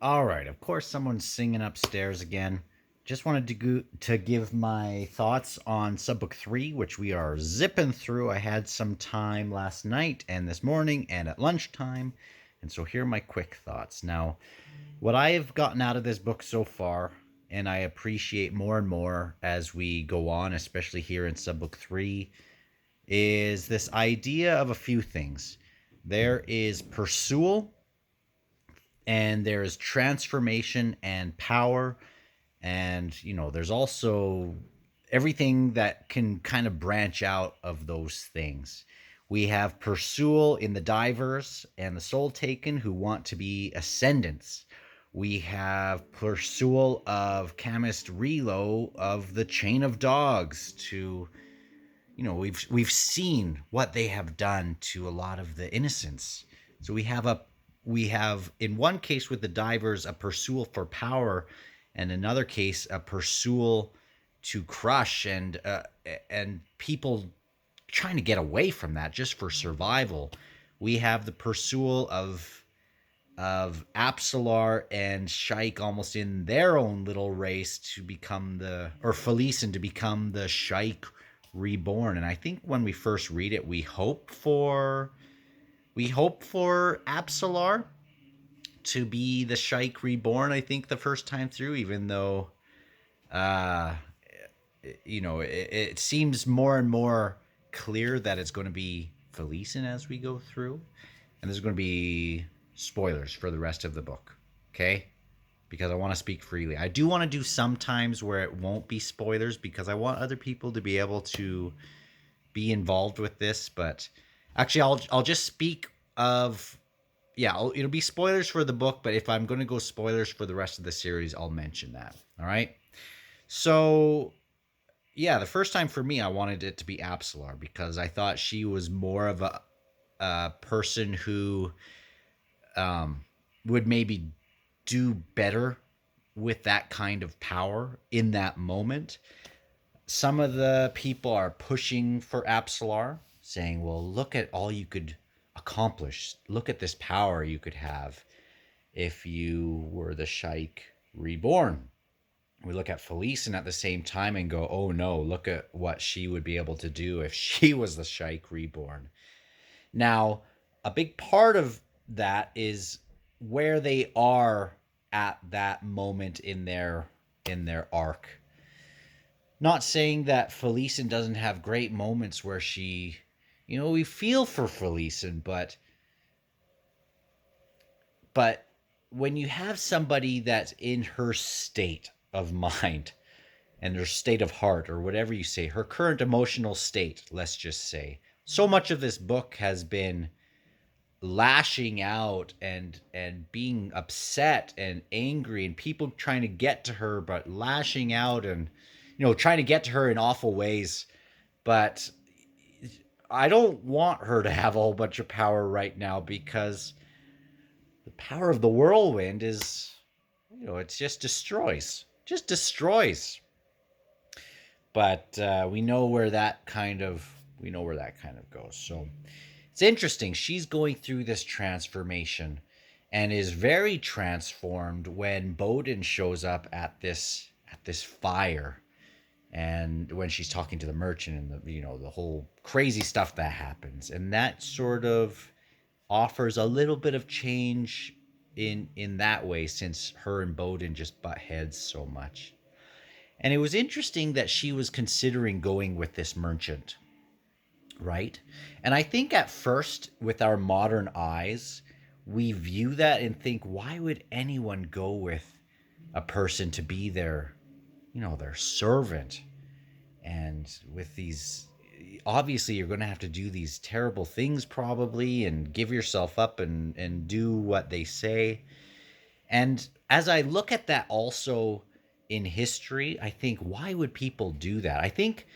All right, of course, someone's singing upstairs again. Just wanted to give my thoughts on Subbook 3, which we are zipping through. I had some time last night and this morning and at lunchtime, and so here are my quick thoughts. Now, what I have gotten out of this book so far, and I appreciate more and more as we go on, especially here in Subbook 3, is this idea of a few things. There is pursual, and there is transformation and power, and there's also everything that can kind of branch out of those things. We have pursual in the divers and the soul taken who want to be ascendants. We have pursual of chemist Relo of the chain of dogs to, we've seen what they have done to a lot of the innocents. So we have in one case with the divers a pursual for power, and another case a pursual to crush, and people trying to get away from that just for survival. We have the pursual of Apsalar and Shaik almost in their own little race to become or Felicin to become the Shaik reborn. And I think when we first read it, we hope for Apsalar to be the Shaik reborn. I think the first time through, even though uh, it seems more and more clear that it's going to be Felicin as we go through, and there's going to be spoilers for the rest of the book. Okay, because I want to speak freely. I do want to do some times where it won't be spoilers because I want other people to be able to be involved with this. But actually, I'll just speak of yeah. It'll be spoilers for the book, but if I'm going to go spoilers for the rest of the series, I'll mention that. All right. So yeah, the first time for me, I wanted it to be Apsalar because I thought she was more of a person who would maybe do better with that kind of power in that moment. Some of the people are pushing for Apsalar, saying, well, look at all you could accomplish. Look at this power you could have if you were the Shaik reborn. We look at Felicin at the same time and go, oh no, look at what she would be able to do if she was the Shaik reborn. Now, a big part of that is where they are at that moment in their arc. Not saying that Felicin doesn't have great moments where we feel for Felicin, but when you have somebody that's in her state of mind and her state of heart, or whatever you say, her current emotional state, let's just say, so much of this book has been lashing out and being upset and angry, and people trying to get to her but lashing out, and trying to get to her in awful ways. But I don't want her to have a whole bunch of power right now, because the power of the whirlwind is, it just destroys. But we know where that kind of goes. So it's interesting. She's going through this transformation and is very transformed when Bowden shows up at this fire, and when she's talking to the merchant, and the whole crazy stuff that happens, and that sort of offers a little bit of change in that way, since her and Bowden just butt heads so much. And it was interesting that she was considering going with this merchant, right? And I think at first, with our modern eyes, we view that and think, why would anyone go with a person to be their servant? And with these, obviously, you're going to have to do these terrible things probably, and give yourself up and do what they say. And as I look at that also in history, I think, why would people do that? I think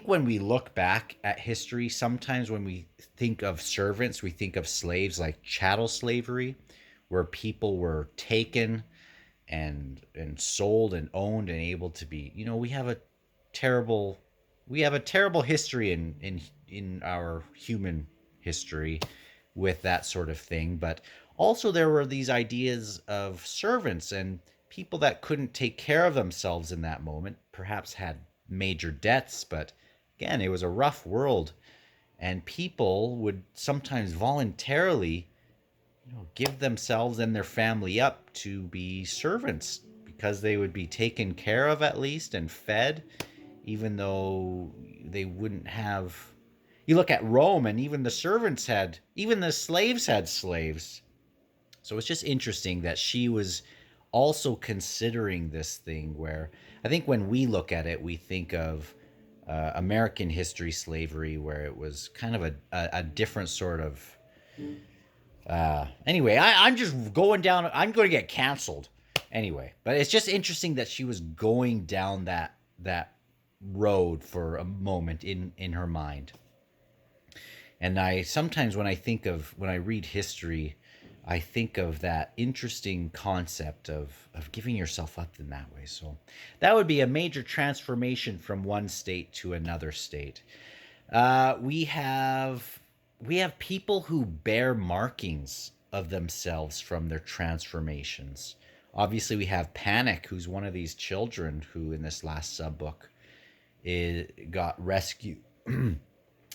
when we look back at history, sometimes when we think of servants, we think of slaves like chattel slavery, where people were taken and sold and owned and able to be. Terrible we have a terrible history in our human history with that sort of thing. But Also, there were these ideas of servants and people that couldn't take care of themselves in that moment, perhaps had major debts, but again, it was a rough world, and people would sometimes voluntarily, give themselves and their family up to be servants because they would be taken care of at least and fed, even though they wouldn't have. You look at Rome, and even the slaves had slaves. So it's just interesting that she was also considering this thing where I think when we look at it, we think of American history slavery, where it was kind of a different sort of. Anyway, I'm just going down. I'm going to get canceled. Anyway, but it's just interesting that she was going down that road for a moment in her mind. And I sometimes when I read history, I think of that interesting concept of giving yourself up in that way. So that would be a major transformation from one state to another state. We have people who bear markings of themselves from their transformations. Obviously, we have Panic, who's one of these children who, in this last sub book, got rescued,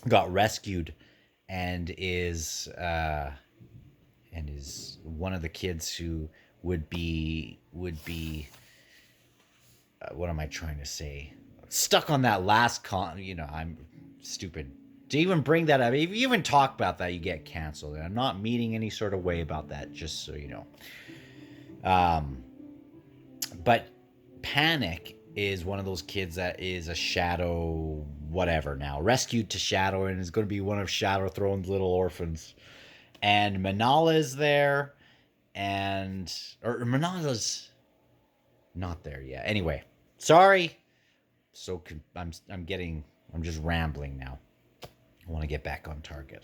got rescued, and is one of the kids who would be what am I trying to say? Stuck on that last I'm stupid to even bring that up. If you even talk about that, you get canceled. And I'm not meaning any sort of way about that, just so you know. But Panic is one of those kids that is a Shadow whatever now, rescued to Shadow, and is going to be one of Shadow Throne's little orphans. And Manala is there, or Manala's not there yet. Anyway, sorry. I'm just rambling now. I want to get back on target.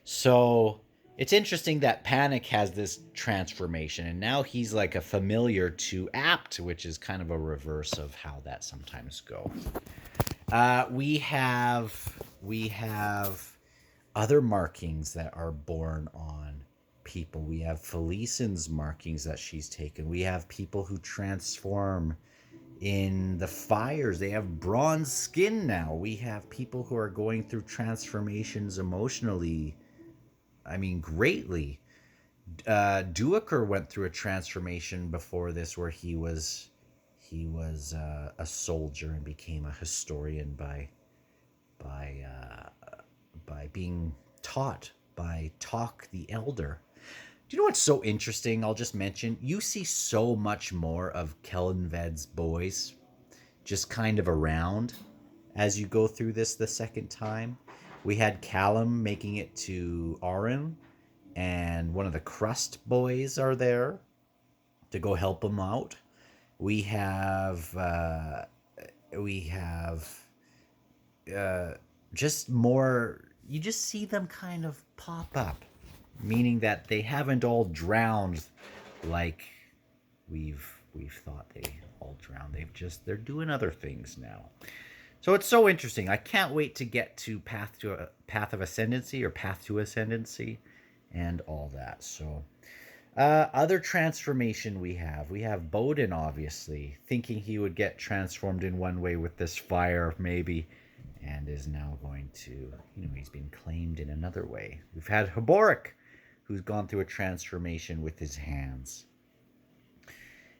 So it's interesting that Panic has this transformation, and now he's like a familiar to Apt, which is kind of a reverse of how that sometimes goes. We have other markings that are born on people. We have Felicyn's markings that she's taken. We have people who transform in the fires. They have bronze skin now. We have people who are going through transformations emotionally. I mean, greatly. Duiker went through a transformation before this, where he was a soldier and became a historian by being taught by Talk the Elder. Do you know what's so interesting? I'll just mention, you see so much more of Kellenved's boys just kind of around as you go through this the second time. We had Callum making it to Arin, and one of the Crust boys are there to go help him out. We have just more. You just see them kind of pop up, meaning that they haven't all drowned like we've thought they all drowned. They're doing other things now. So it's so interesting. I can't wait to get to Path of Ascendancy, or Path to Ascendancy, and all that. So other transformation we have Bowden, obviously thinking he would get transformed in one way with this fire, maybe, and is now going to, he's been claimed in another way. We've had Haboric, who's gone through a transformation with his hands.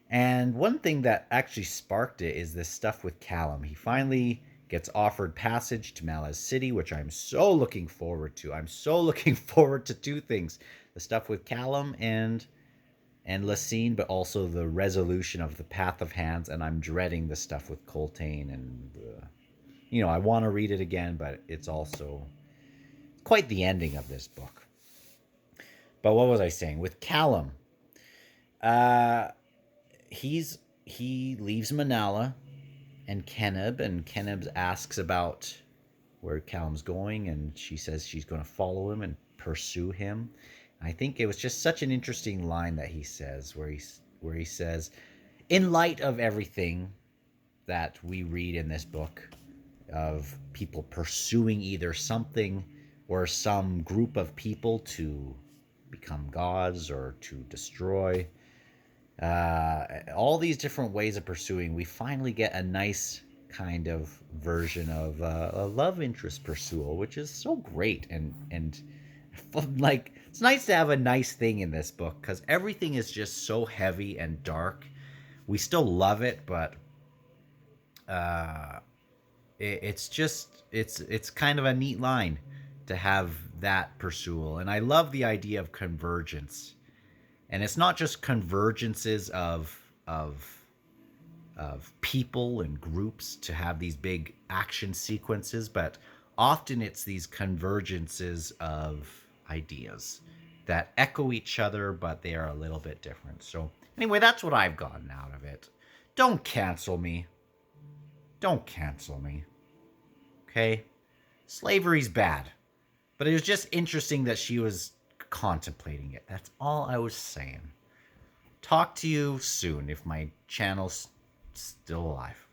And one thing that actually sparked it is this stuff with Callum. He finally gets offered passage to Malaz City, which I'm so looking forward to. I'm so looking forward to two things: the stuff with Callum and Lacine, but also the resolution of the Path of Hands. And I'm dreading the stuff with Coltane, and I want to read it again, but it's also quite the ending of this book. But what was I saying? With Callum, he leaves Manala and Keneb asks about where Callum's going, and she says she's going to follow him and pursue him. I think it was just such an interesting line that he says, where he says, in light of everything that we read in this book, of people pursuing either something or some group of people to become gods or to destroy. All these different ways of pursuing, we finally get a nice kind of version of a love interest pursual, which is so great. And like, it's nice to have a nice thing in this book because everything is just so heavy and dark. We still love it, but it's kind of a neat line to have that pursual. And I love the idea of convergence, and it's not just convergences of people and groups to have these big action sequences, but often it's these convergences of ideas that echo each other, but they are a little bit different. So anyway, that's what I've gotten out of it. Don't cancel me. Don't cancel me. Okay? Slavery's bad. But it was just interesting that she was contemplating it. That's all I was saying. Talk to you soon if my channel's still alive.